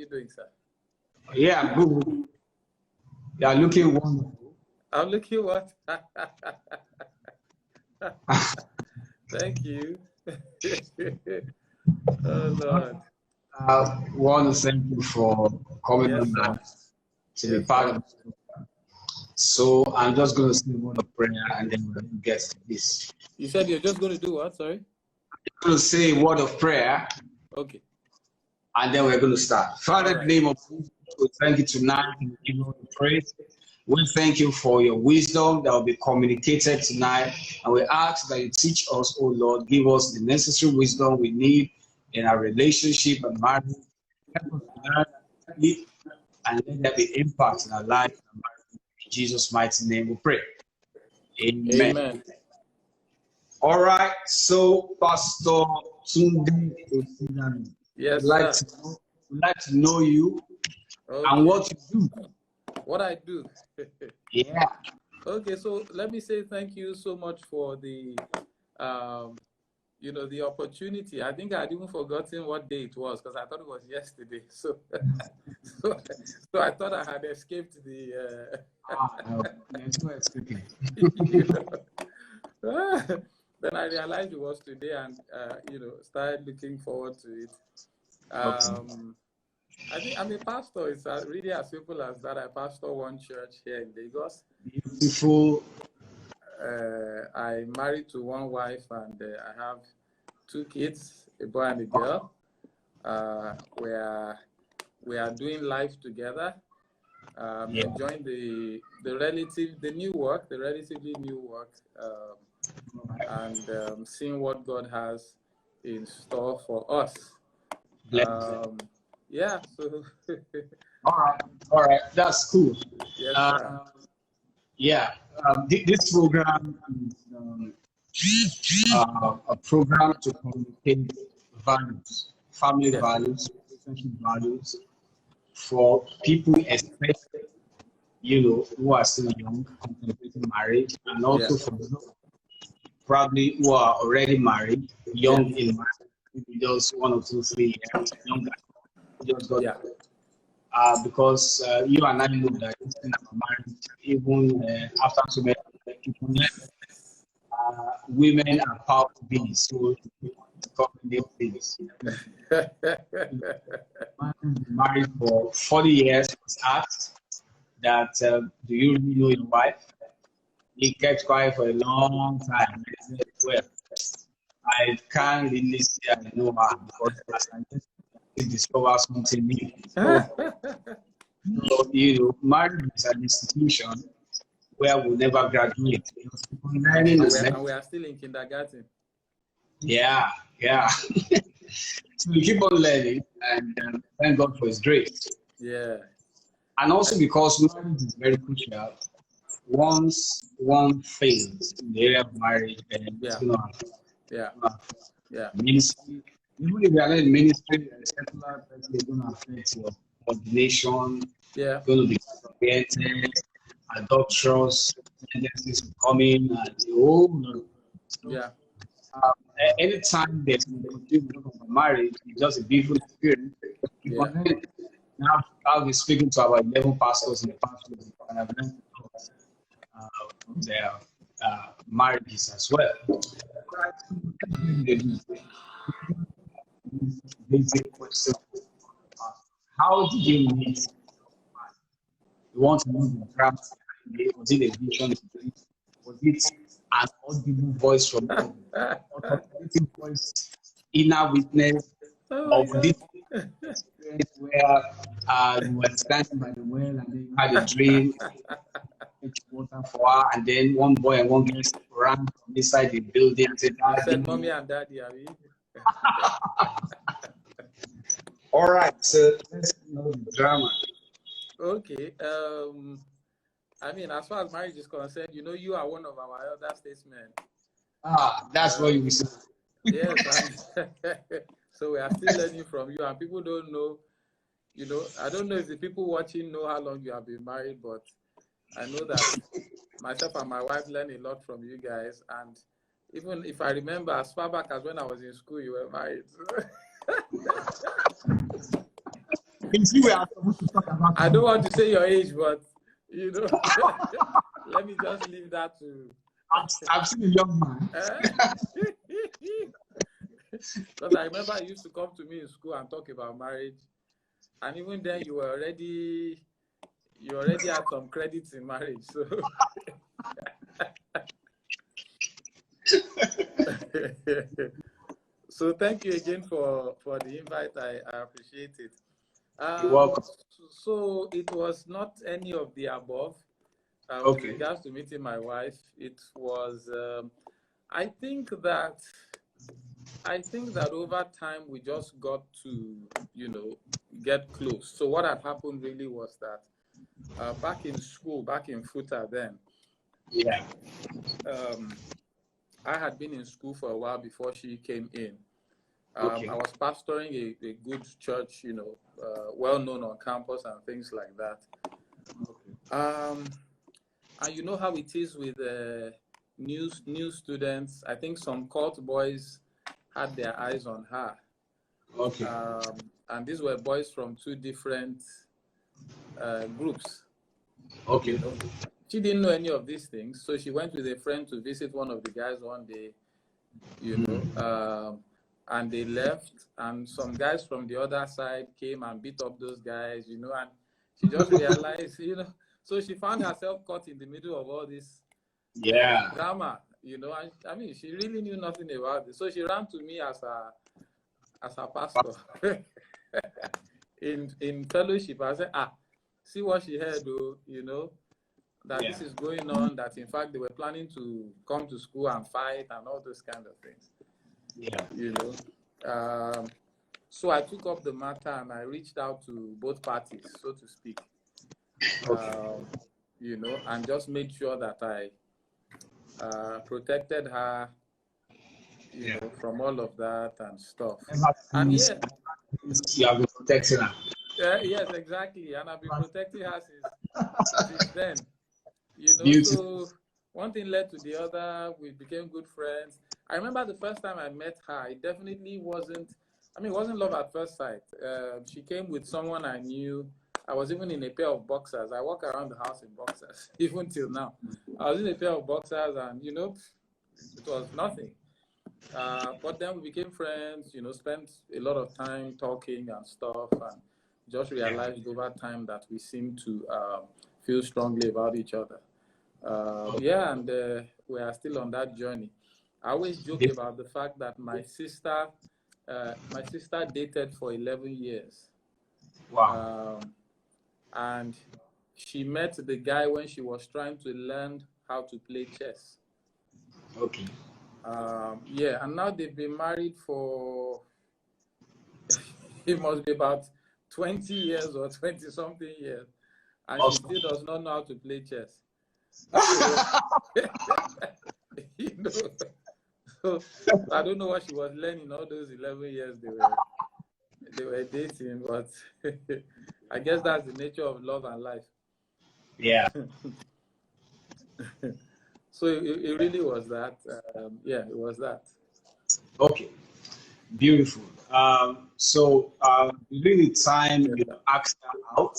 you doing, sir? Yeah, good. You are looking wonderful. I'm looking what? Thank you. Oh, Lord. I want to thank you for coming Yes, on sir. to be Yes, part sir. of the program. So I'm just going to say a word of prayer and then we'll get to this. You said you're just going to do what? Sorry? I'm going to say a word of prayer Okay. and then we're going to start. Father, in the All right. name of Jesus, we thank you tonight and give you all the praise. We thank you for your wisdom that will be communicated tonight. And we ask that you teach us, oh Lord, give us the necessary wisdom we need in our relationship and marriage. Help us to learn it and let there be impact in our life and marriage. In Jesus' mighty name we pray. Amen. Amen. All right, so Pastor Tunde Usidame, Yes, we'd like to know you okay. and what you do. What I do. Yeah. Okay, so let me say thank you so much for the the opportunity. I think I'd even forgotten what day it was because I thought it was yesterday. So so I thought I had escaped the No, there's no escaping. Then I realized it was today and started looking forward to it. I think I'm a pastor. It's really as simple as that. I pastor one church here in Lagos. Beautiful. I'm married to one wife and I have 2 kids, a boy and a girl. We are doing life together. Enjoying the relatively new work, and seeing what God has in store for us. Yeah, so all right, that's cool. Yes, This program is a program to communicate values, family values, relationship values for people, especially who are still young, contemplating marriage, and also for those probably who are already married, young in marriage, just 1 or 2, 3 years younger. Just got because you and I know that this thing about marriage, even after so many people, women are powerful beings, so these things. Married for 40 years, was asked that do you really know your wife? He kept quiet for a long time. I said, well, I can't really say I know her because I just discover something new. So, marriage is an institution where we'll never graduate. And we are still in kindergarten. Yeah. So we keep on learning and thank God for His grace. Yeah. And also because marriage is very crucial. Once one fails in the area of marriage, then it's going to affect ministry. Even if you are not in ministry, secular person is going to affect your ordination. Yeah. Going to be oriented, adulterous, tendencies to come in, and the whole. Anytime there's an opportunity of marriage, it's just a beautiful experience. Now I'll be speaking to our 11 pastors in the past week, and I've learned from their marriages as well. Basic question: how did you meet? You want to know the craft? Was it a vision? Was it an audible voice from God? Automatic voice, inner witness, or was it experience where you were standing by the well and then you had a dream, water for her, and then one boy and one girl ran from inside the building and said, "Mommy and Daddy, are we?" All right, so let's know the drama. Okay. I mean, as far as marriage is concerned, you are one of our elder statesmen. That's what you say. Yes. So we are still learning from you, and people don't know. I don't know if the people watching know how long you have been married, but I know that myself and my wife learn a lot from you guys. And even if I remember, as far back as when I was in school, you were married. You see, we are supposed to talk about. I don't want to say your age, but you know, let me just leave that to. I've seen a young man. Because I remember you used to come to me in school and talk about marriage, and even then you already had some credits in marriage. So, so thank you again for the invite. I appreciate it. You're welcome. So it was not any of the above. Okay. With regards to meeting my wife, it was. I think that over time we just got to, get close. So what had happened really was that back in school, back in FUTA then, yeah, I had been in school for a while before she came in. okay. I was pastoring a good church, well known on campus and things like that. Okay. And you know how it is with new students. I think some cult boys had their eyes on her. Okay. And these were boys from two different groups. Okay. She didn't know any of these things, so she went with a friend to visit one of the guys one day, and they left, and some guys from the other side came and beat up those guys, and she just realized, so she found herself caught in the middle of all this drama, and I mean, she really knew nothing about it. So she ran to me as a pastor in fellowship. I said, see what she heard, though, that this is going on, that in fact they were planning to come to school and fight and all those kind of things. So I took up the matter and I reached out to both parties, so to speak. And just made sure that I protected her, from all of that and stuff. And you have been protecting her. Yes, exactly. And I've been protecting her since then. So one thing led to the other. We became good friends. I remember the first time I met her, it definitely wasn't love at first sight. She came with someone I knew. I was even in a pair of boxers. I walk around the house in boxers, even till now. I was in a pair of boxers and, it was nothing. But then we became friends, spent a lot of time talking and stuff, and just realized over time that we seemed to feel strongly about each other. And we are still on that journey. I always joke about the fact that my sister dated for 11 years. Wow. And she met the guy when she was trying to learn how to play chess. Okay. And now they've been married for, it must be about 20 years or 20-something years. And she still does not know how to play chess. So I don't know what she was learning all those 11 years they were dating, but I guess that's the nature of love and life. Yeah. So it really was that. It was that. Okay. Beautiful. So during the time you asked her out,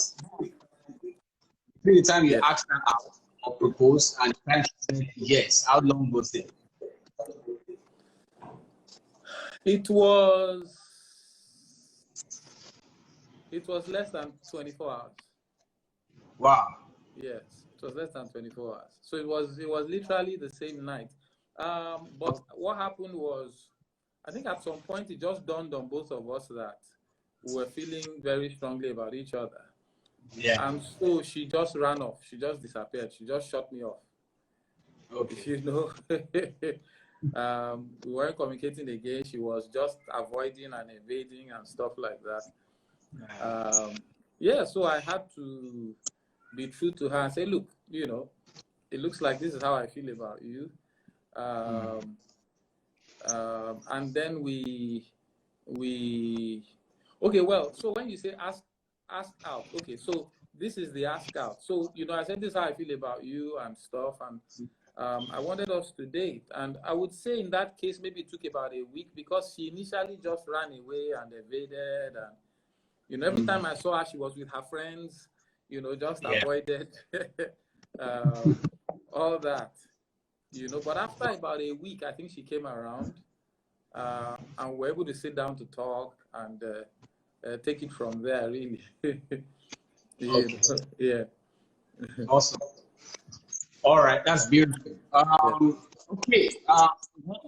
asked her out or proposed, and she said yes, how long was it? It was less than 24 hours. Wow. Yes, it was less than 24 hours. So it was literally the same night. But what happened was, I think at some point it just dawned on both of us that we were feeling very strongly about each other. Yeah. And so she just ran off. She just disappeared. She just shut me off. Okay. We weren't communicating again. She was just avoiding and evading and stuff like that. So I had to be true to her and say, look, it looks like this is how I feel about you. And then so when you say ask out, okay, so this is the ask out. So, I said, this is how I feel about you and stuff. And I wanted us to date. And I would say in that case, maybe it took about a week because she initially just ran away and evaded. And, You know, every time I saw her, she was with her friends, you know, just avoided all that, you know. But after about a week, I think she came around, and we were able to sit down to talk and take it from there, really. Okay. Yeah. Awesome. All right, that's beautiful. Okay.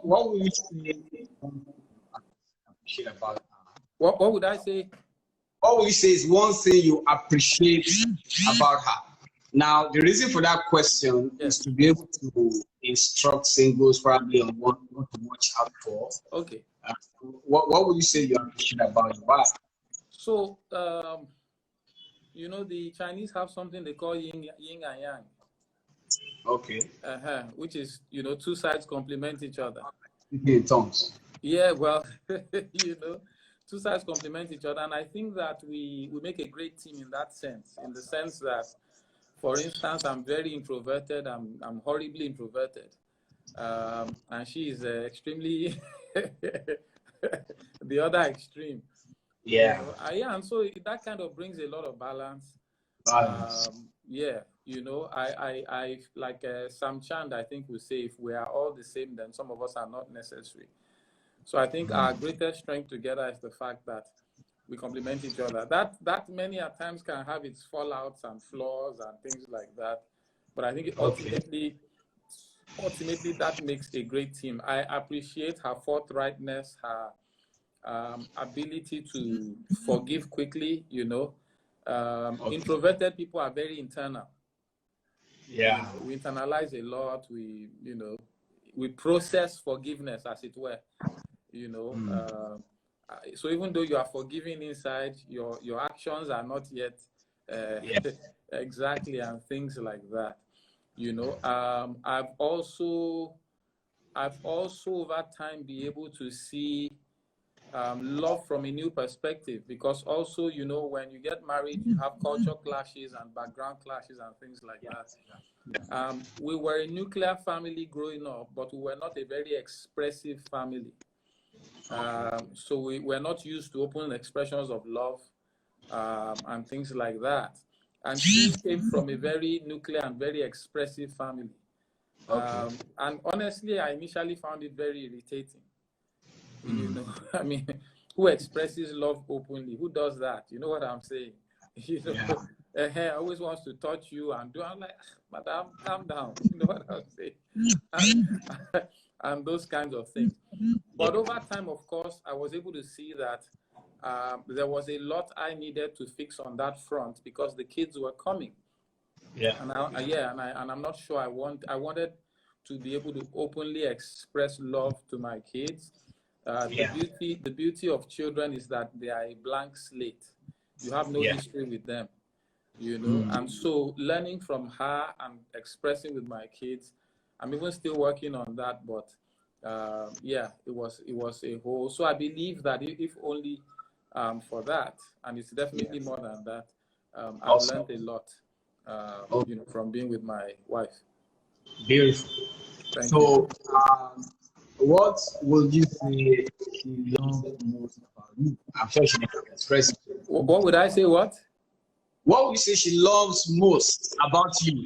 What would you say appreciate about her? What would I say? What would you say is one thing you appreciate about her? Now, the reason for that question is to be able to instruct singles probably on what to watch out for. Okay. What would you say you appreciate about your wife? So, you know, the Chinese have something they call yin and yang. Okay. Which is, you know, two sides complement each other. In tongues. Yeah, well, you know, two sides complement each other. And I think that we make a great team in that sense, in the sense that, for instance, I'm very introverted. I'm horribly introverted. And she is extremely the other extreme. Yeah. You know? Yeah, and so that kind of brings a lot of balance. Yeah, you know, I like Sam Chand, I think we say, if we are all the same, then some of us are not necessary. So I think our greatest strength together is the fact that we complement each other. That many at times can have its fallouts and flaws and things like that. But I think ultimately that makes a great team. I appreciate her forthrightness, her ability to forgive quickly, you know. Introverted people are very internal. Yeah. You know, we internalize a lot. We, you know, we process forgiveness, as it were. You know, so even though you are forgiving inside, your actions are not yet exactly, and things like that. You know, I've also over time be able to see love from a new perspective, because also, you know, when you get married, you have culture clashes and background clashes and things like that. We were a nuclear family growing up, but we were not a very expressive family. So we were not used to open expressions of love and things like that. And she came from a very nuclear and very expressive family. And honestly, I initially found it very irritating. You know, I mean, who expresses love openly? Who does that? You know what I'm saying? You know, always wants to touch you and do. I'm like, madam, calm down. You know what I'm saying? And those kinds of things. But over time, of course, I was able to see that there was a lot I needed to fix on that front, because the kids were coming. And I'm not sure I wanted to be able to openly express love to my kids. The beauty of children is that they are a blank slate. You have no history with them, you know. And so learning from her and expressing with my kids, I'm even still working on that. But it was a whole. So I believe that if only for that, and it's definitely more than that, I've learned a lot, you know, from being with my wife. Beautiful. Thank you. What would you say she loves most about you? I'm sure she can express it. What would I say? What would you say she loves most about you?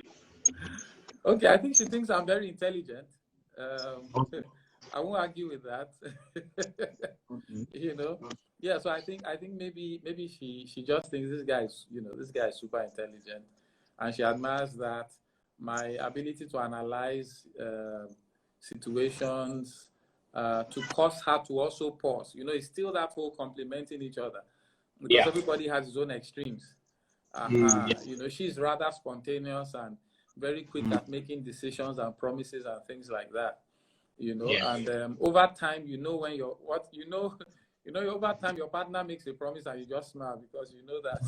Okay, I think she thinks I'm very intelligent. I won't argue with that. You know, yeah. So I think maybe she just thinks this guy is super intelligent, and she admires that, my ability to analyze situations, to cause her to also pause. You know, it's still that whole complementing each other, because everybody has his own extremes. You know, she's rather spontaneous and very quick at making decisions and promises and things like that. You know, and over time, you know, when over time your partner makes a promise and you just smile, because you know that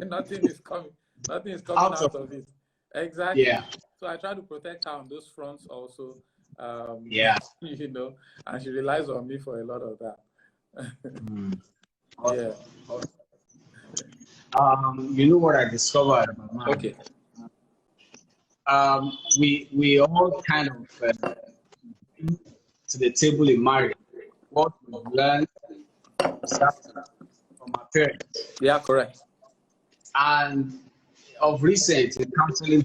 nothing is coming out of it. Exactly. So I try to protect her on those fronts also. You know, and she relies on me for a lot of that. You know what I discovered about marriage? We all kind of to the table in marriage. What we've learned from our parents. Yeah, correct. And of recent, in counseling,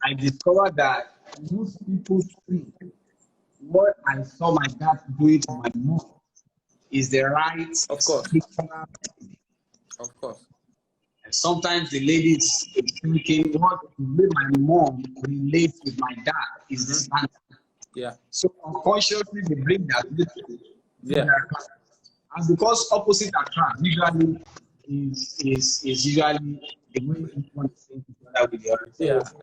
I discovered that most people think what I saw my dad doing to my mom is the right Of course. spiritual. Of course. And sometimes the ladies is thinking what the way my mom relates with my dad is the standard. Yeah. So unconsciously they bring that little. Yeah. And because opposite attract usually is usually the way one is thinking together with the other. Yeah. So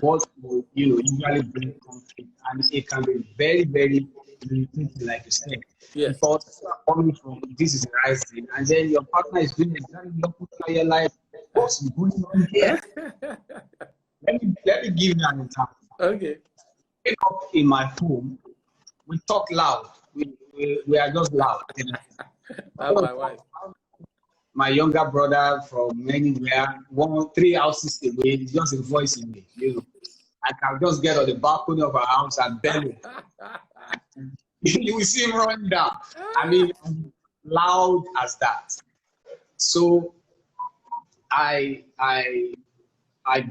what will usually bring conflict, and it can be very, very irritating, like you said. Yes. Because you are coming from this is the right thing, and then your partner is doing exactly the opposite of your life. What's going on here? let me give you an example. Okay. Up in my home, we talk loud. We are just loud. My wife. My younger brother from anywhere, 3 houses away, is just a voice in me. I can just get on the balcony of our house and bellow. You will see him running down. I mean, loud as that. So I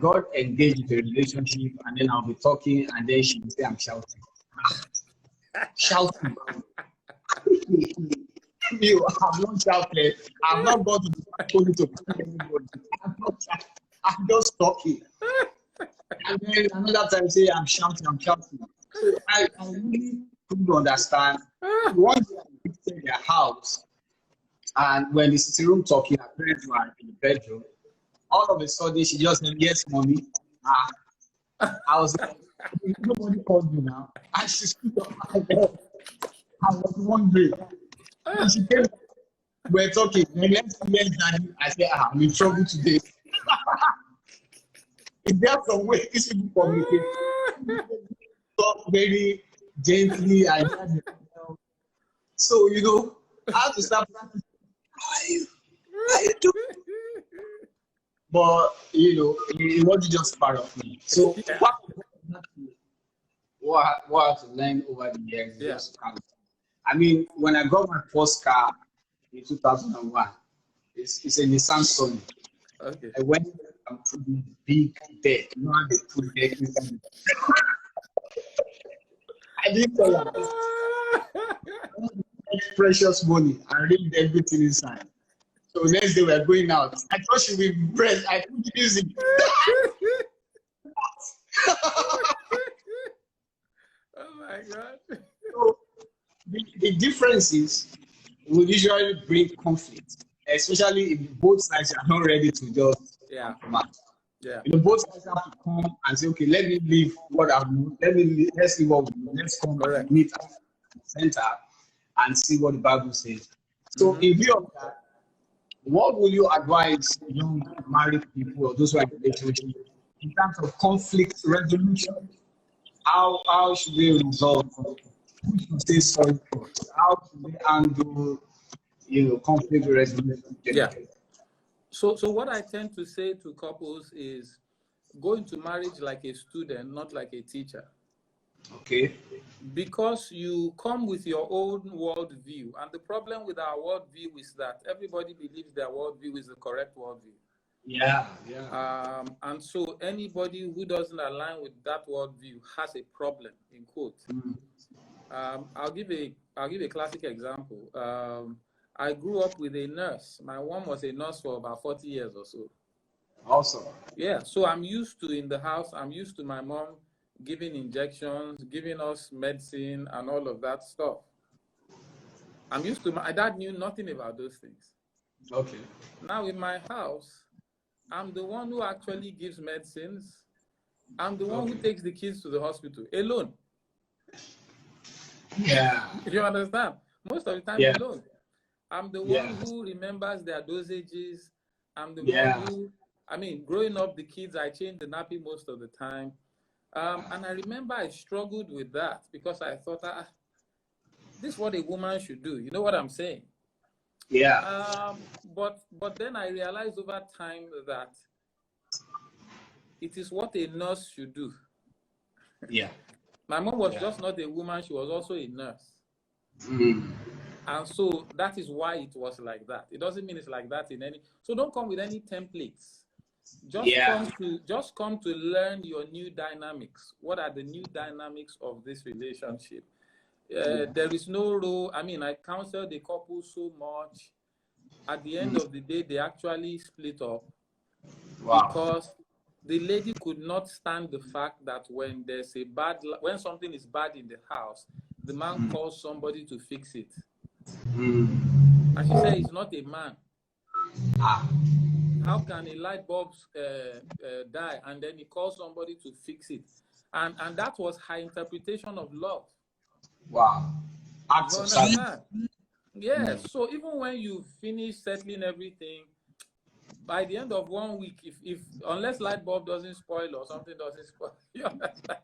got engaged in a relationship, and then I'll be talking, and then she will say I'm shouting. Shouting. I'm not shouting. I'm not going to balcony to anybody. I'm just talking. And then another time say I'm shouting. So I really couldn't understand. One day I visited their house, and when the sitting room talking, her parents were in the bedroom. All of a sudden, she just said, "Yes, mommy." I was like, nobody called me now. And she stood up my bed. I was wondering. And she came, we're talking. The next yes, daddy. I said, I'm in trouble today. Is there some way these people communicate? Talk very gently and so I have to start practicing. How you doing? But it wasn't just part of me. So what I have to learn over the years is just I mean, when I got my first car in 2001, it's a Nissan Sunny. Okay. I went and put the big deck. You know how they put deck inside. I didn't tell her. Precious money. I read everything inside. So next day we are going out. I thought she would breast. I put the music. Oh my God. So the differences will usually bring conflict, especially if both sides are not ready to just match. Yeah. Both sides have to come and say, okay, let me leave what I'm doing. Let's see what we do. Let's come and meet at the center and see what the Bible says. So in view of that, what will you advise young married people or those who are in a relationship in terms of conflict resolution? How should they resolve conflict? Who should say sorry for? How should they handle conflict resolution? Yeah. So what I tend to say to couples is go into marriage like a student, not like a teacher. Okay. Because you come with your own worldview. And the problem with our worldview is that everybody believes their worldview is the correct worldview. Yeah. And so anybody who doesn't align with that worldview has a problem, in quotes. I'll give a classic example. I grew up with a nurse. My mom was a nurse for about 40 years or so. Awesome. Yeah, so I'm used to in the house, I'm used to my mom giving injections, giving us medicine and all of that stuff. I'm used to, my dad knew nothing about those things. Okay. Now in my house, I'm the one who actually gives medicines. I'm the one who takes the kids to the hospital alone. Yeah. You understand? Most of the time alone. I'm the one who remembers their dosages. I'm the one who, growing up, the kids, I change the nappy most of the time. And I remember I struggled with that because I thought, this is what a woman should do. You know what I'm saying? Yeah. But then I realized over time that it is what a nurse should do. Yeah. My mom was just not a woman, she was also a nurse. And so that is why it was like that. It doesn't mean it's like that in any. So don't come with any templates. Just come to learn your new dynamics. What are the new dynamics of this relationship? There is no rule. I mean, I counsel the couple so much. At the end of the day, they actually split up because the lady could not stand the fact that when when something is bad in the house, the man calls somebody to fix it. And she said, he's not a man. How can a light bulb die and then he calls somebody to fix it? And that was her interpretation of love. Wow. You understand? Yes. So even when you finish settling everything, by the end of 1 week, if unless light bulb doesn't spoil or something doesn't spoil, you understand?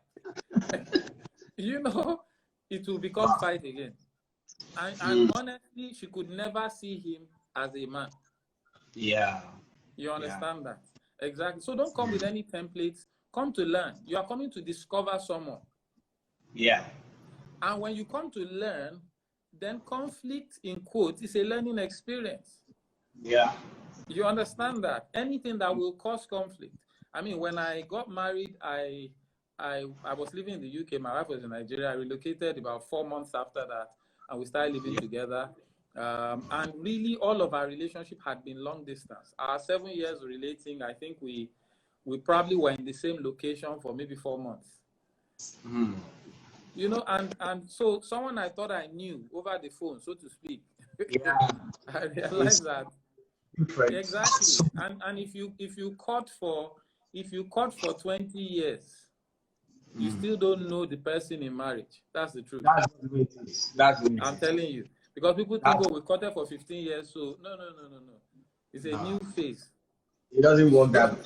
You know, it will become fight again. And honestly, she could never see him as a man. Yeah. You understand that? Exactly. So don't come with any templates. Come to learn. You are coming to discover someone. Yeah. And when you come to learn, then conflict, in quotes, is a learning experience. Yeah. You understand that? Anything that will cause conflict. I mean, when I got married, I was living in the UK. My wife was in Nigeria. I relocated about 4 months after that, and we started living together. And really, all of our relationship had been long distance. Our 7 years relating, I think we probably were in the same location for maybe 4 months. You know, and so someone I thought I knew over the phone, so to speak, I realized that exactly. And if you caught for 20 years, you still don't know the person in marriage. That's the truth. That's the way it is. I'm telling you. Because people think, oh, we caught her for 15 years, so no. It's a new phase. It doesn't work that way.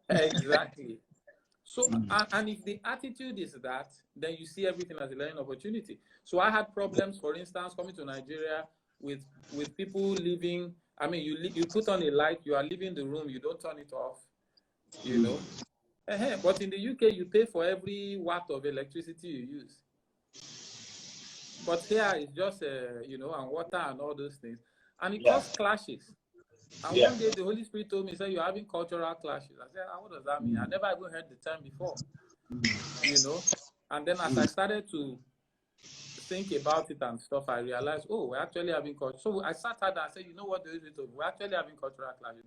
Exactly. So, and if the attitude is that, then you see everything as a learning opportunity. So I had problems, for instance, coming to Nigeria with people living. I mean, you put on a light, you are leaving the room, you don't turn it off, you know. But in the UK, you pay for every watt of electricity you use. But here it's just, you know, and water and all those things. And it causes clashes. And one day the Holy Spirit told me, "Say you're having cultural clashes." I said, "What does that mean?" I never even heard the term before, you know. And then as I started to think about it and stuff, I realized, oh, we're actually having culture. So I sat down and said, you know what, we're actually having cultural clashes.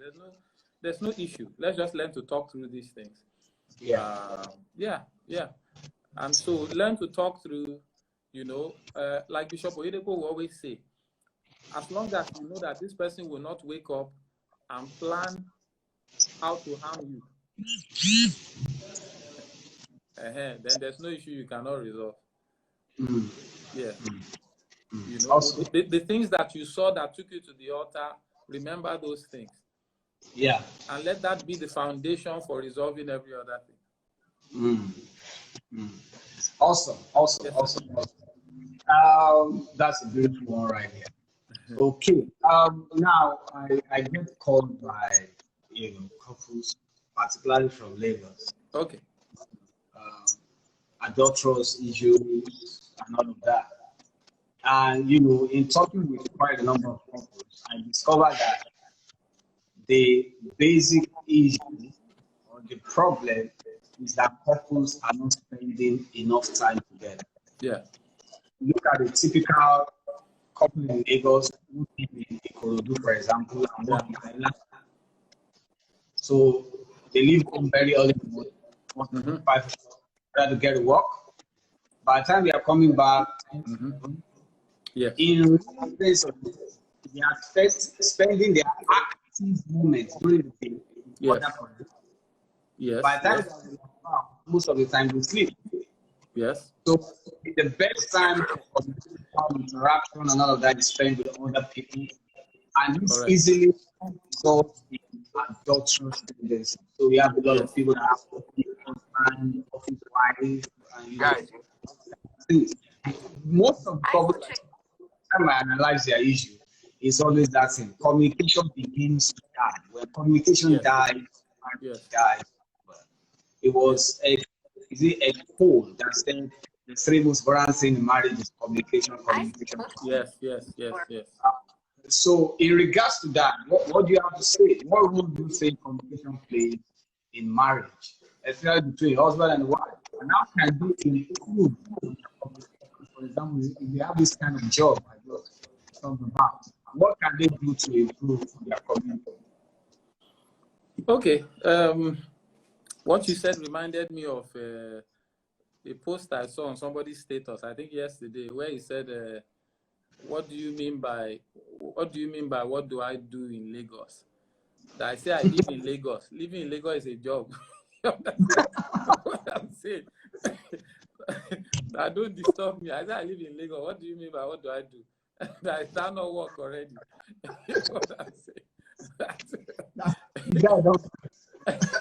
There's no issue. Let's just learn to talk through these things. And so learn to talk through, you know, like Bishop Oyedepo will always say, as long as you know that this person will not wake up and plan how to harm you, then there's no issue you cannot resolve. You know, awesome. the things that you saw that took you to the altar, remember those things. And let that be the foundation for resolving every other thing. Awesome. That's a beautiful one right here. Okay. Now I get called by, you know, couples, particularly from Lagos. Okay. Adulterous issues and all of that. And, you know, in talking with quite a number of couples, I discovered that the basic issue or the problem is that couples are not spending enough time together. Look at the typical couple in Lagos who live in Ikorodu, for example, and work in Island. So they leave home very early in the morning, 5 o'clock, try to get to work. By the time they are coming back, in real place of this, they are spending their active moments during the day. By the time they are most of the time they sleep. So the best time for interaction and all of that is spent with other people, and this easily results in adulterous tendencies. So we have a lot of people that have office wives, and most of the problems, time I analyze their issue, is always that thing. Communication begins to die. When communication dies, dies. It was a poll that said the three most important things in marriage is communication, communication. Yes. So in regards to that, what do you have to say? What role do you think communication plays in marriage, especially between husband and wife? And how can you improve on your communication? For example, if they have this kind of job I just talked about, what can they do to improve their communication? Okay. What you said reminded me of a post I saw on somebody's status, I think yesterday, where he said, what do you mean by what do I do in Lagos? That I say I live in Lagos. Living in Lagos is a job. What I'm saying. That don't disturb me. I say I live in Lagos. What do you mean by what do I do? That I start not work already. What I'm saying.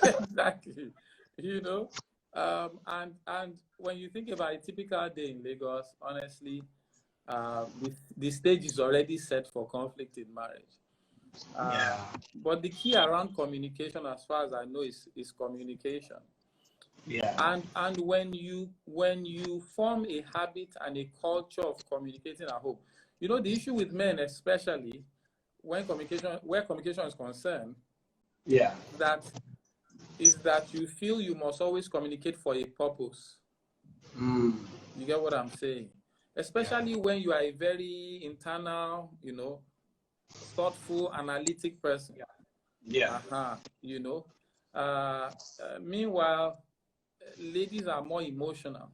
Exactly. You know, and when you think about a typical day in Lagos, honestly, the stage is already set for conflict in marriage. But the key around communication, as far as I know, is communication. Yeah. And when you form a habit and a culture of communicating at home, you know, the issue with men, especially where communication is concerned, is that you feel you must always communicate for a purpose. You get what I'm saying? Especially when you are a very internal, you know, thoughtful, analytic person. You know. Meanwhile, ladies are more emotional.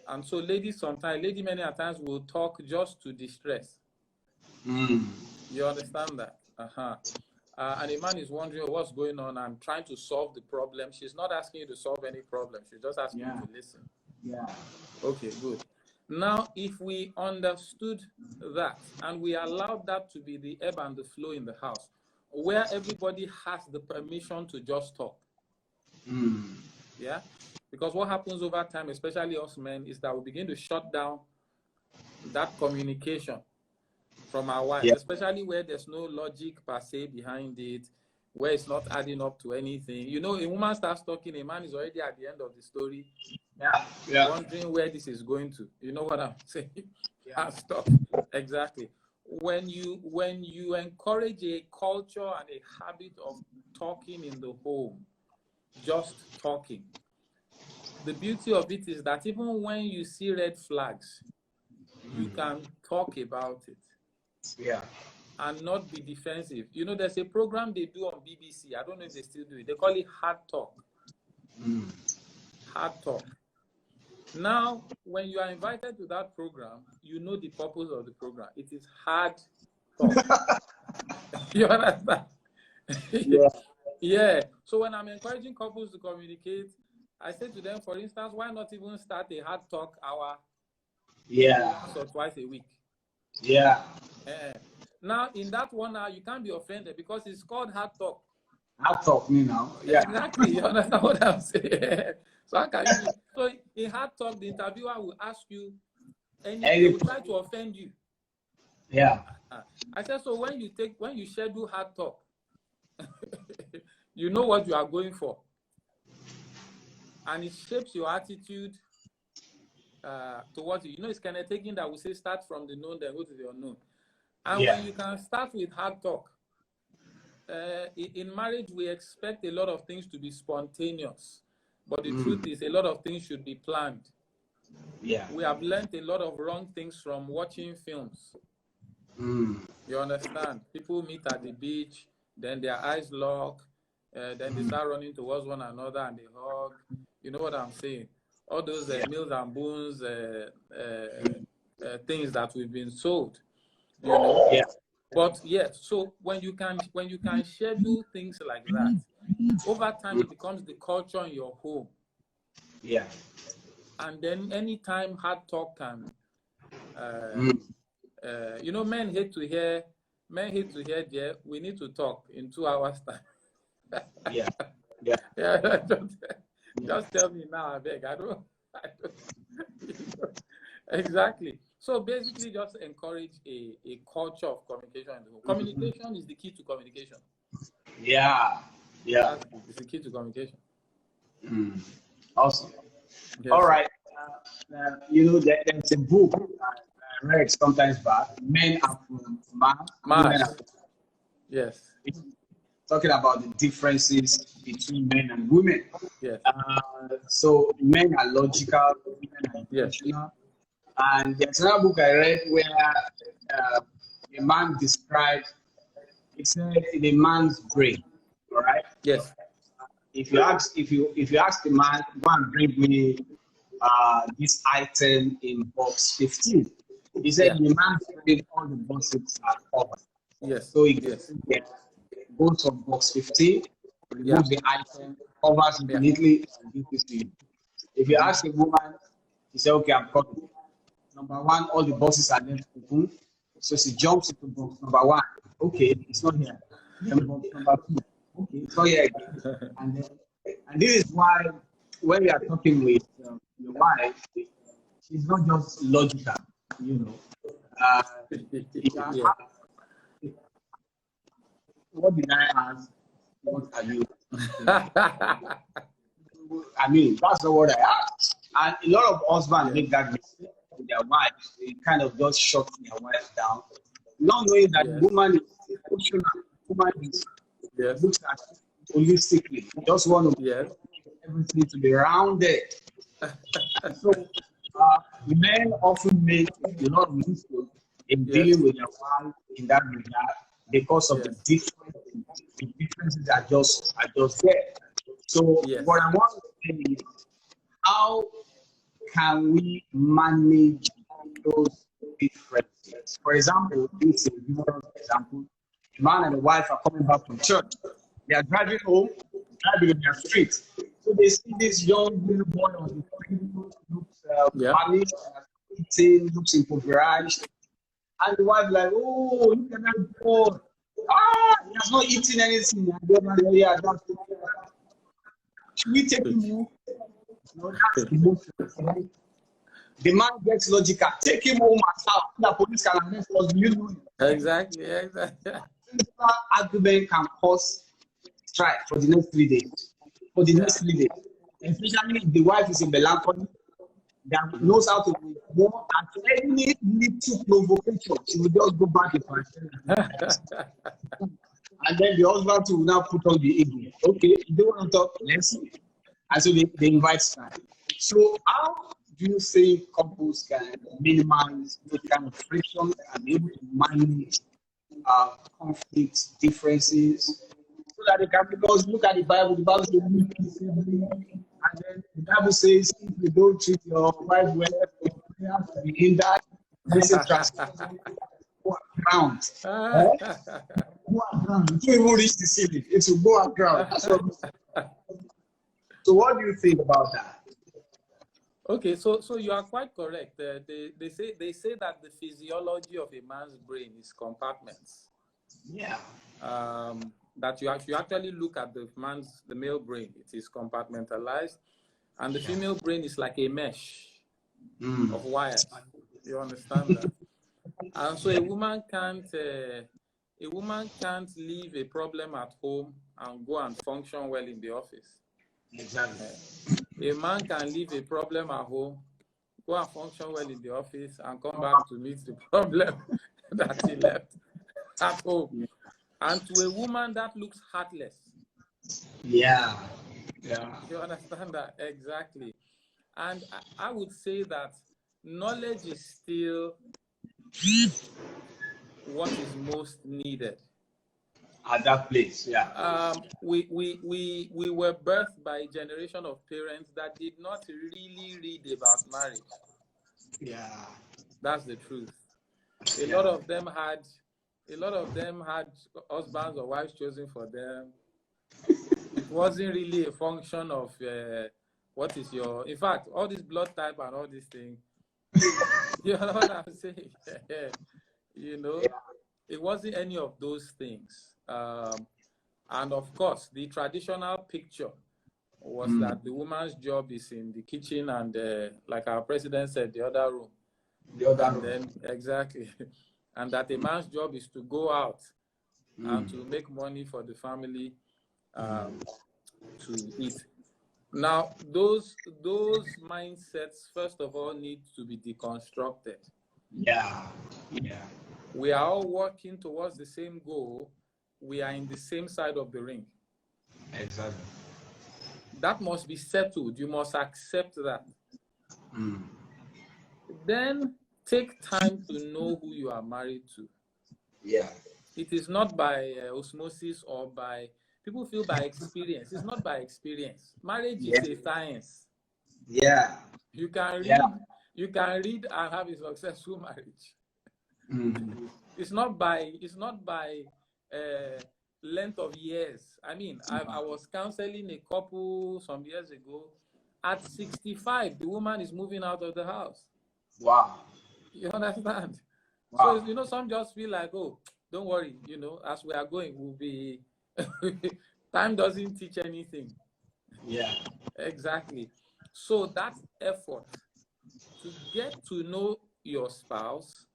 And so lady many a times will talk just to distress. You understand that? And a man is wondering what's going on and trying to solve the problem. She's not asking you to solve any problem. She's just asking you to listen. Okay, good. Now, if we understood that and we allowed that to be the ebb and the flow in the house, where everybody has the permission to just talk. Yeah? Because what happens over time, especially us men, is that we begin to shut down that communication from our wives, especially where there's no logic per se behind it, where it's not adding up to anything. You know, a woman starts talking, a man is already at the end of the story, wondering where this is going to. You know what I'm saying? Stop. Exactly. When you encourage a culture and a habit of talking in the home, just talking, the beauty of it is that even when you see red flags, you can talk about it. And not be defensive. You know, there's a program they do on BBC. I don't know if they still do it. They call it Hard Talk. Hard Talk. Now, when you are invited to that program, you know the purpose of the program. It is hard talk. You understand? So when I'm encouraging couples to communicate, I say to them, for instance, why not even start a hard talk hour once or twice a week? Now, in that 1 hour, you can't be offended because it's called hard talk. Hard talk, me now. Exactly. You understand what I'm saying? So in hard talk, the interviewer will ask you anything. They will try to offend you. I said, so when you schedule hard talk, you know what you are going for. And it shapes your attitude towards it. You know, it's kind of taking that we say start from the known, then go to the unknown. And when you can start with hard talk, in marriage, we expect a lot of things to be spontaneous. But the truth is, a lot of things should be planned. We have learned a lot of wrong things from watching films. You understand? People meet at the beach, then their eyes lock, then they start running towards one another and they hug. You know what I'm saying? All those meals and boons, things that we've been sold. You know? But so when you can schedule things like that, over time it becomes the culture in your home. And then anytime hard talk can, you know, men hate to hear, we need to talk in 2 hours time. Just tell me now, I beg. I don't exactly. So basically, just encourage a culture of communication in the home. Communication is the key to communication. It's the key to communication. Awesome. All right. there's a book I read sometimes back. Men are from Mars, women are Mars. from Yes. talking about the differences between men and women. Yes. So men are logical, women are Yes. emotional. And there's another book I read where a man described, it said in a man's brain, all right? Yes. If you ask the man, go and bring me this item in box 15. He said Yeah. the man's brain, all the boxes are covered. Yes. So he Yes. goes from box 15, Yeah. removes the item, covers it Yeah. neatly, and gives it to you. If you ask a woman, she said, okay, I'm coming. Number one, all the boxes are left open. So she jumps into box number one. Okay, it's not here. Then box number two. Okay, it's not here again. And this is why when we are talking with your wife, she's not just logical, you know. Yeah. What did I ask? What are you? I mean, that's not what I asked. And a lot of husbands make that mistake with their wives. They kind of just shut their wives down, not knowing that the woman is emotional. The woman looks at it holistically. They just want to everything to be rounded. So men often make a lot of mistakes in dealing with their wife in that regard because of the differences are just there. So what I want to say is, how can we manage those differences? For example, this is a humorous example. A man and a wife are coming back from church. They are driving home, driving in their street. So they see this young little boy on the street, looks panicked, eating, looks impoverished. And the wife like, oh, look at that boy. He has not eaten anything. Should we take him home? No, that's emotional. The man gets logical. Take him home at house. The police can arrest us. You know it. Exactly. Exactly. Argument can cause strike for the next 3 days. For the next 3 days. Especially if the wife is in melancholy, that knows how to ignore at any little provocation. She will just go back into her. And then the husband will now put on the ego. Okay, you don't want to talk, let's see. And so they invite strike. So how do you say couples can minimize the kind of friction and be able to manage conflicts, differences, so that they can, because look at the Bible says live peaceably, and then the Bible says if you don't treat your wife well, your prayers will be hindered. This is transformation. Go around. Go around. You don't even reach the ceiling. It will go around. So what do you think about that? Okay, so you are quite correct. They say that the physiology of a man's brain is compartments. Yeah. That you actually look at the male brain, it is compartmentalized, and the female brain is like a mesh of wires. You understand that? And so a woman can't leave a problem at home and go and function well in the office. Exactly. A man can leave a problem at home, go and function well in the office, and come back to meet the problem that he left at home. And to a woman, that looks heartless. Yeah. You understand that? Exactly. And I would say that knowledge is still what is most needed. At that place, yeah. We were birthed by a generation of parents that did not really read about marriage. Yeah. That's the truth. A lot of them had husbands or wives chosen for them. It wasn't really a function of what is your, in fact, all this blood type and all these things. You know what I'm saying? You know, it wasn't any of those things. And of course, the traditional picture was that the woman's job is in the kitchen and, like our president said, the other room. Then, exactly. And that a man's job is to go out and to make money for the family to eat. Now, those mindsets, first of all, need to be deconstructed. Yeah. Yeah. We are all working towards the same goal. We are in the same side of the ring. Exactly. That must be settled. You must accept that. Then take time to know who you are married to. Yeah. It is not by osmosis or by, people feel by experience. It's not by experience. Marriage is a science. Yeah. You can read and have a successful marriage. It's not by length of years. I mean, I was counseling a couple some years ago. At 65, the woman is moving out of the house. Wow. You understand? Wow. So, some just feel like, oh, don't worry, as we are going, we'll be, time doesn't teach anything. Yeah. Exactly. So that effort to get to know your spouse,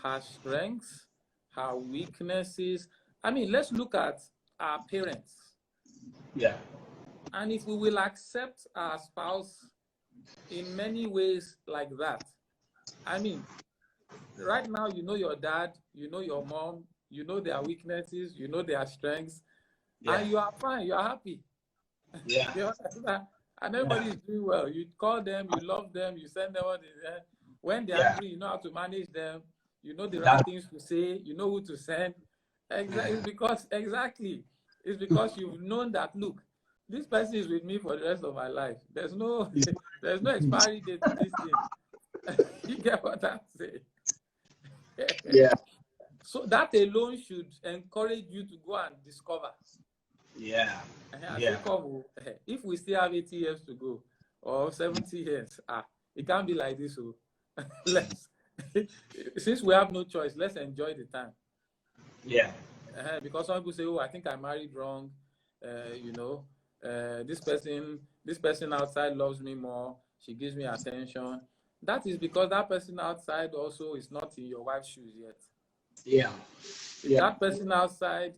her strengths, her weaknesses. I mean, let's look at our parents. Yeah. And if we will accept our spouse in many ways like that, I mean, right now, you know your dad, you know your mom, you know their weaknesses, you know their strengths, and you are fine, you are happy. Yeah. You understand? And everybody is doing well. You call them, you love them, you send them what they say. When they're angry, you know how to manage them. You know the right things to say. You know who to send. It's because you've known that, look, this person is with me for the rest of my life. There's no expiry date to this thing. You get what I'm saying? Yeah. So that alone should encourage you to go and discover. Yeah. If we still have 80 years to go or 70 years, it can't be like this. So since we have no choice, let's enjoy the time. Yeah. Because some people say, oh, I think I married wrong. This person outside loves me more. She gives me attention. That is because that person outside also is not in your wife's shoes yet. Yeah. If that person outside,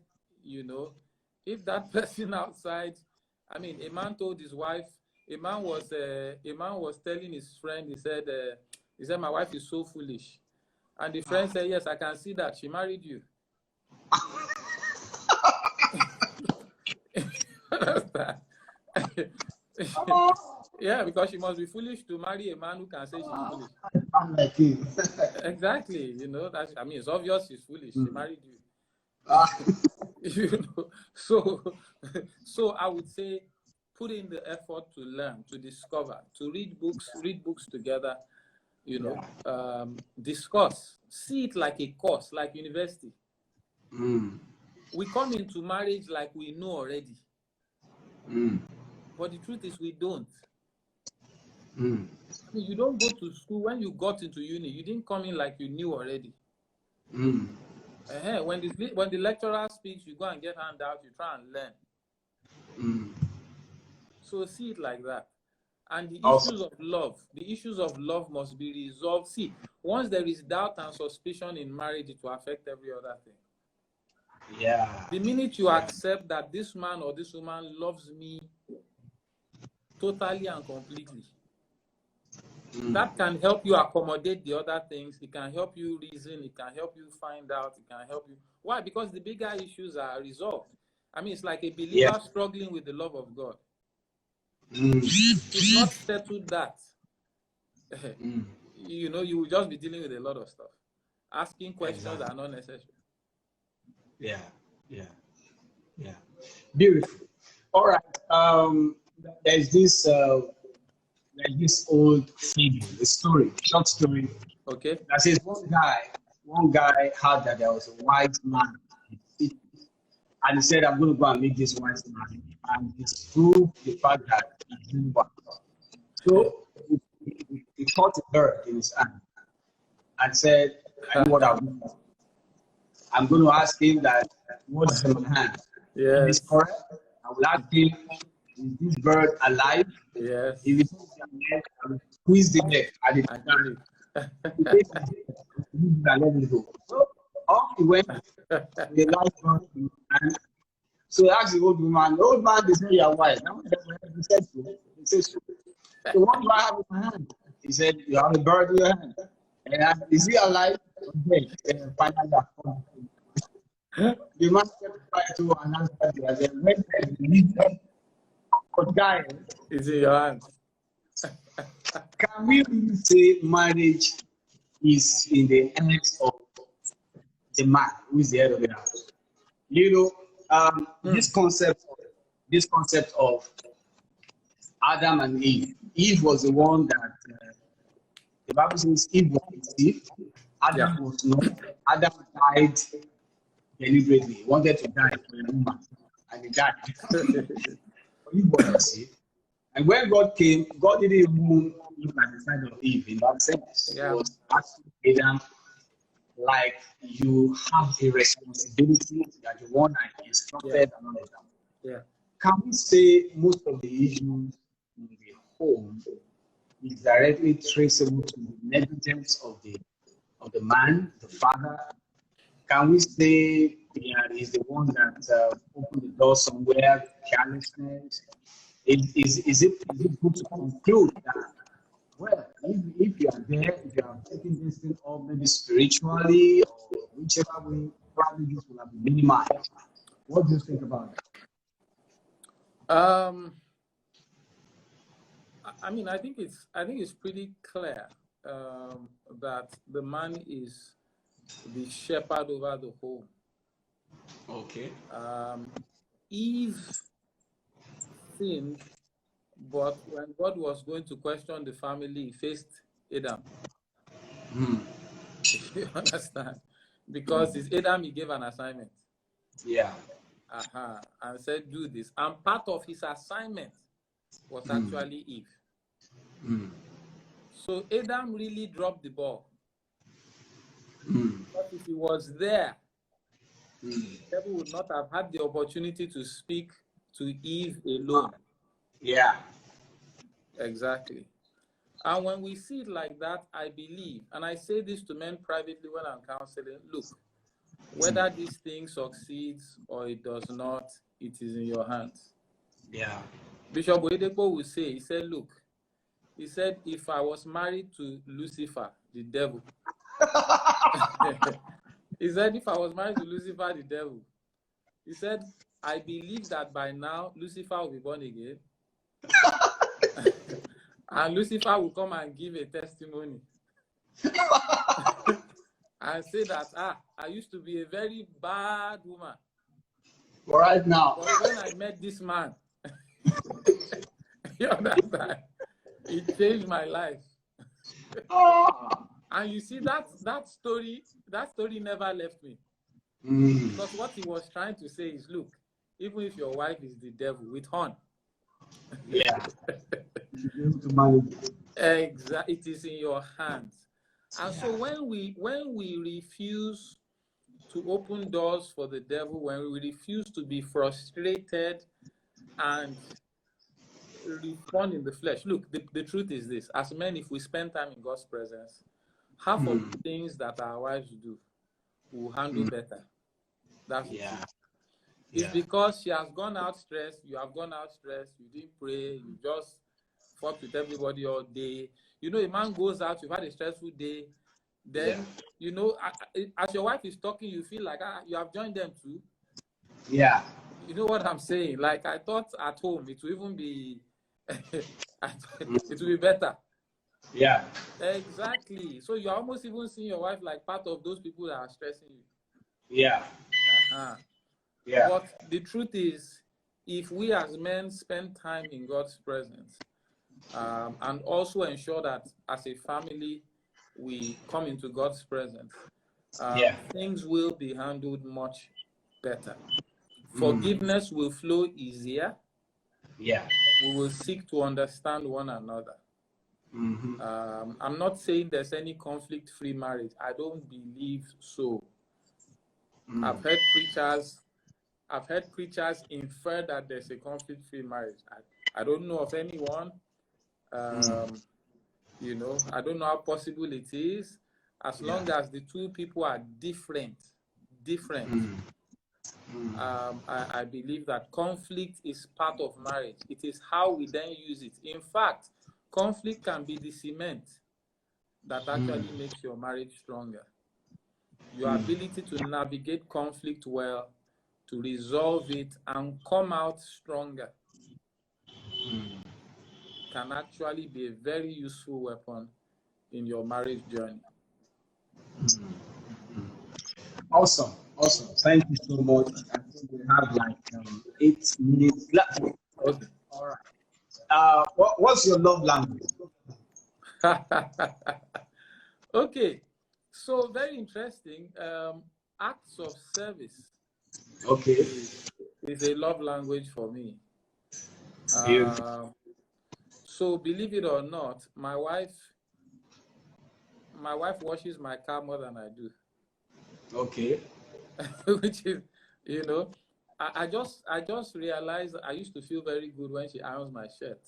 if that person outside, I mean, a man told his wife, a man was telling his friend, he said, my wife is so foolish. And the friend said, yes, I can see that. She married you. Yeah, because she must be foolish to marry a man who can say she's foolish. Exactly. It's obvious she's foolish. She married you. So I would say put in the effort to learn, to discover, to read books together, discuss, see it like a course, like university. We come into marriage like we know already. But the truth is we don't. I mean, you don't go to school. When you got into uni, you didn't come in like you knew already. When the lecturer speaks, you go and get handouts, you try and learn. So see it like that. And the issues of love must be resolved. See, once there is doubt and suspicion in marriage, it will affect every other thing. Yeah. The minute you accept that this man or this woman loves me totally and completely, that can help you accommodate the other things. It can help you reason. It can help you find out. It can help you. Why? Because the bigger issues are resolved. I mean, it's like a believer struggling with the love of God. It's not settled that. You will just be dealing with a lot of stuff. Asking questions are not necessary. Yeah. Beautiful. All right. There's this old fable, a short story. Okay. That says one guy heard that there was a wise man, and he said, "I'm going to go and meet this wise man and disprove the fact that he didn't work." So he caught a bird in his hand and said, "I know what I'm going to ask him that what's in my hand. If it's correct, I will ask him, is this bird alive? Yes. If it's alive, I will squeeze the neck at the time. And let me go." So off he went. The light bird, and so he asked the old man, "The old man is not your wife." He said, says, so what do I have in my hand? He said, you have a bird in your hand. And I, is he alive? Okay. And finally, I found him. The man kept trying to announce that he has a red head. But guys, It's in your hands. can we really say marriage is in the hands of the man who is the head of the house? You know, this concept of Adam and Eve. Eve was the one that the Bible says Eve was conceived. Adam was not. Adam died deliberately. He wanted to die for a woman, and he died. Eve was conceived. And when God came, God didn't even look at the side of Eve in that sense. He was asking Adam, like, you have a responsibility that you want to instructed and all of that. Yeah. Can we say most of the issues in the home is directly traceable to the negligence of the man, the father? Can we say is the one that opened the door somewhere, carelessness? Is it good to conclude that, well, if you are there, if you are taking this thing up maybe spiritually or whichever way, probably this will have been minimized? What do you think about that? I mean, I think it's pretty clear that the man is the shepherd over the home. Okay. Eve sinned, but when God was going to question the family, he faced Adam. You understand? Because it's Adam, he gave an assignment. Yeah. And said, do this. And part of his assignment was actually Eve. So Adam really dropped the ball. But if he was there, the devil would not have had the opportunity to speak to Eve alone. Yeah. Exactly. And when we see it like that, I believe, and I say this to men privately when I'm counseling, look, whether this thing succeeds or it does not, it is in your hands. Yeah. Bishop Oyedepo will say, he said, look, he said, if I was married to Lucifer, the devil, he said, if I was married to Lucifer, the devil, he said, I believe that by now, Lucifer will be born again. And Lucifer will come and give a testimony. And say that, I used to be a very bad woman. Right now. But when I met this man, you understand? It changed my life. And you see that story never left me. Because what he was trying to say is, look, even if your wife is the devil with horn. Yeah. To manage. Exactly. It is in your hands. And so when we refuse to open doors for the devil, when we refuse to be frustrated and respond in the flesh, look, the truth is this: as men, if we spend time in God's presence, half of the things that our wives do, we'll handle better. That's the truth. It's because she has gone out stressed, you have gone out stressed, you didn't pray, you just fought with everybody all day. You know, a man goes out, you've had a stressful day, then, you know, as your wife is talking, you feel like you have joined them too. Yeah. You know what I'm saying? Like, I thought at home it will even be, it will be better. Yeah. Exactly. So you're almost even seeing your wife like part of those people that are stressing you. Yeah. Yeah. But the truth is, if we as men spend time in God's presence, and also ensure that as a family we come into God's presence, things will be handled much better. Forgiveness will flow easier. Yeah. We will seek to understand one another. I'm not saying there's any conflict-free marriage. I don't believe so. I've heard preachers infer that there's a conflict-free marriage. I don't know of anyone. You know, I don't know how possible it is. As long as the two people are different, I believe that conflict is part of marriage. It is how we then use it. In fact, conflict can be the cement that actually makes your marriage stronger. Your ability to navigate conflict well, to resolve it and come out stronger can actually be a very useful weapon in your marriage journey. Awesome. Thank you so much. I think we have like 8 minutes left. Okay. All right. What's your love language? Okay. So very interesting. Acts of service. Okay. Is a love language for me. So believe it or not, my wife washes my car more than I do. Okay. Which is, you know, I just realized I used to feel very good when she irons my shirt.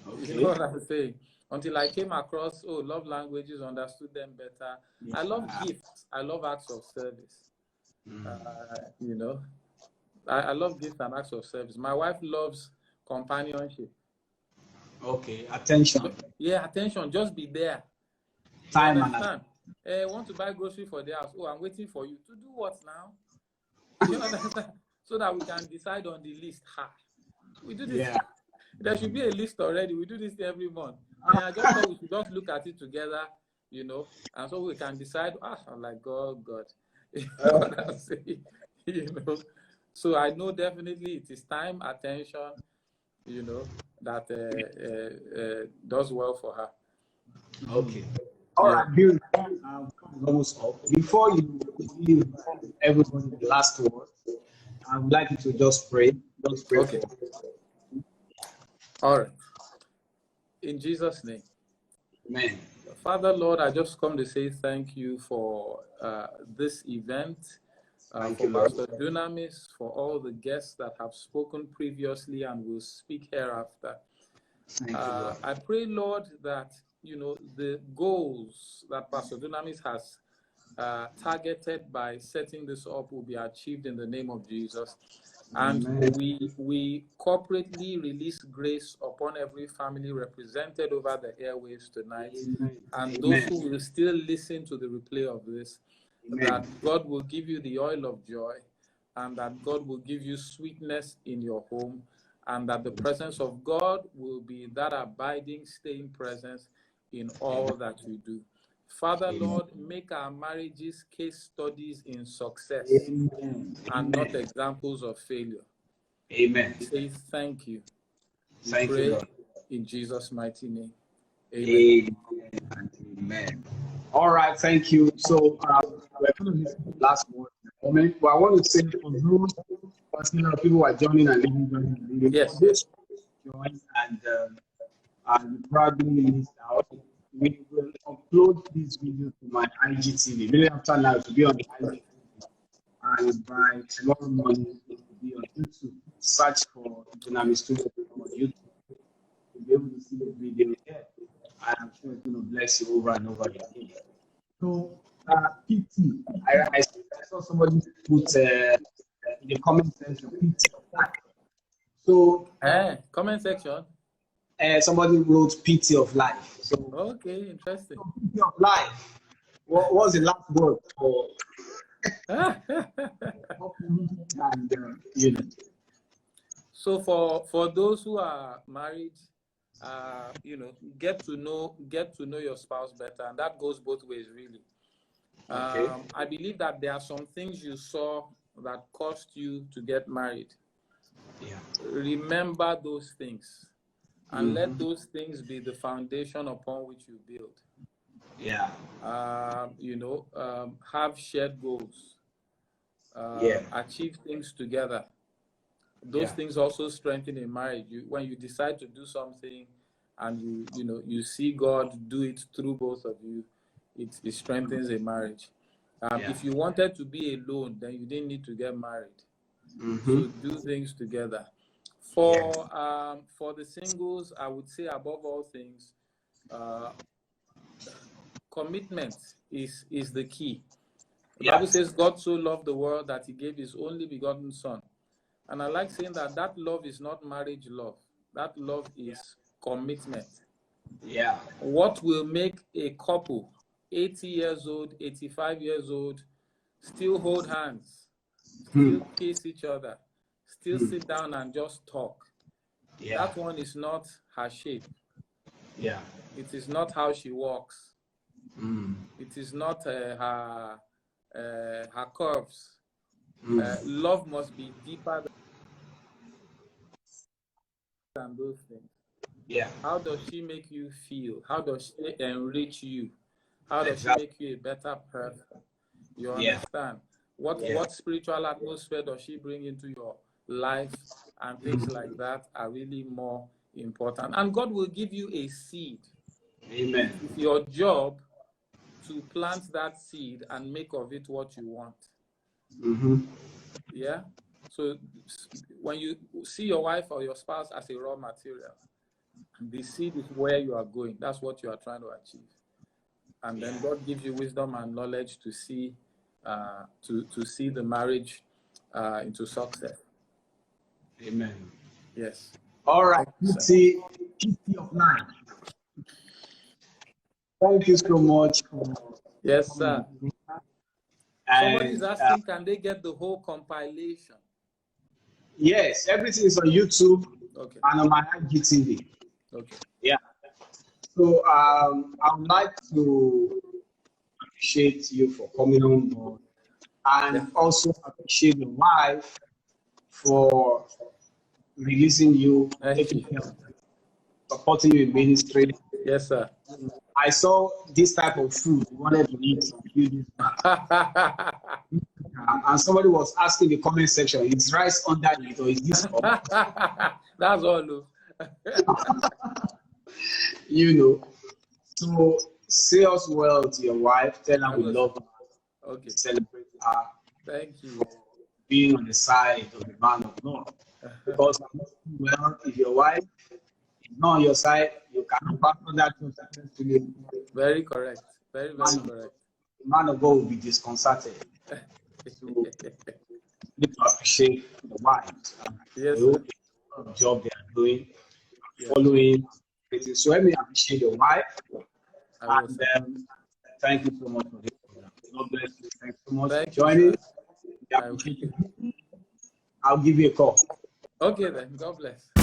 Okay. You know what I'm saying? Until I came across love languages, understood them better. Yeah. I love gifts. I love acts of service. You know, I love gifts and acts of service. My wife loves companionship. Okay, attention. Yeah, attention. Just be there. Time you understand? Want to buy grocery for the house? Oh, I'm waiting for you to do what now? You understand? So that we can decide on the list. We do this. Yeah. There should be a list already. We do this every month. And I just thought we should just look at it together, you know, and so we can decide. I'm like, God. You know what I'm saying? You know. So I know definitely it is time, attention, you know, that does well for her. Okay. All right, Bill. Almost up. Before you give everybody the last word, I would like you to just pray. Just pray. Okay. All right. In Jesus' name. Amen. Father, Lord, I just come to say thank you for this event, for Pastor Dunamis, for all the guests that have spoken previously and will speak hereafter. I pray, Lord, that, you know, the goals that Pastor Dunamis has targeted by setting this up will be achieved in the name of Jesus. And we corporately release grace upon every family represented over the airwaves tonight. And those who will still listen to the replay of this, that God will give you the oil of joy, and that God will give you sweetness in your home, and that the presence of God will be that abiding, staying presence in all that we do. Father, Lord, make our marriages case studies in success and not examples of failure. Amen. Say thank you. Thank you, Lord. In Jesus' mighty name. Amen. Amen. All right, thank you. So we're going to listen to the last word in a moment. But I want to say for those particular people who are joining and leaving, yes, join and you probably missed out. We will upload this video to my IGTV. Really after now to be on the IGTV. And by tomorrow morning it will be on YouTube. Search for Dunamis Okunowo on YouTube. You'll be able to see the video here. I'm sure it's going to bless you over and over again. So, PT, I saw somebody put in the comment section, PT of life. So, comment section? Somebody wrote PT of life. So, okay, interesting. So PT of life. What was the last word for? And, you know. So, for those who are married, you know, get to know your spouse better, and that goes both ways, really. Okay. I believe that there are some things you saw that caused you to get married. Yeah. Remember those things, and let those things be the foundation upon which you build. Yeah. You know, have shared goals. Achieve things together. Those things also strengthen a marriage. When you decide to do something and you see God do it through both of you, it strengthens a marriage. If you wanted to be alone, then you didn't need to get married. So do things together. For the singles, I would say above all things, commitment is the key. The Bible says God so loved the world that he gave his only begotten son. And I like saying that that love is not marriage love. That love is commitment. Yeah. What will make a couple, 80 years old, 85 years old, still hold hands, still kiss each other, still sit down and just talk? Yeah. That one is not her shape. Yeah. It is not how she walks. It is not her curves. Love must be deeper than those things. Yeah. How does she make you feel? How does she enrich you? How does she make you a better person? You understand? What spiritual atmosphere does she bring into your life? And things like that are really more important. And God will give you a seed. Amen. It's your job to plant that seed and make of it what you want. Yeah? So when you see your wife or your spouse as a raw material, the seed is where you are going. That's what you are trying to achieve. And then God gives you wisdom and knowledge to see the marriage into success. Amen. Yes. All right. See, 50 of 9. Thank you so much. Yes, sir. Somebody's asking, can they get the whole compilation? Yes, everything is on YouTube and on my IGTV. Okay. Yeah. So I would like to appreciate you for coming on board, and also appreciate your wife for releasing you, taking care of you, supporting you in ministry. Yes, sir. I saw this type of food you wanted to eat a few days back. And somebody was asking in the comment section, is rice under it or is this That's all. You know. So say us well to your wife, tell her we love her, celebrate her. Thank you. For being on the side of the man of God. Because well, if your wife is not on your side, you cannot partner that successfully. Very correct. Very, very correct. The man of God will be disconcerted. So you need to appreciate the wife. Yes, the job they are doing, following. So let me appreciate your wife. And thank you so much for this program. God bless you. Thanks so much for joining. I'll give you a call. Okay then. God bless.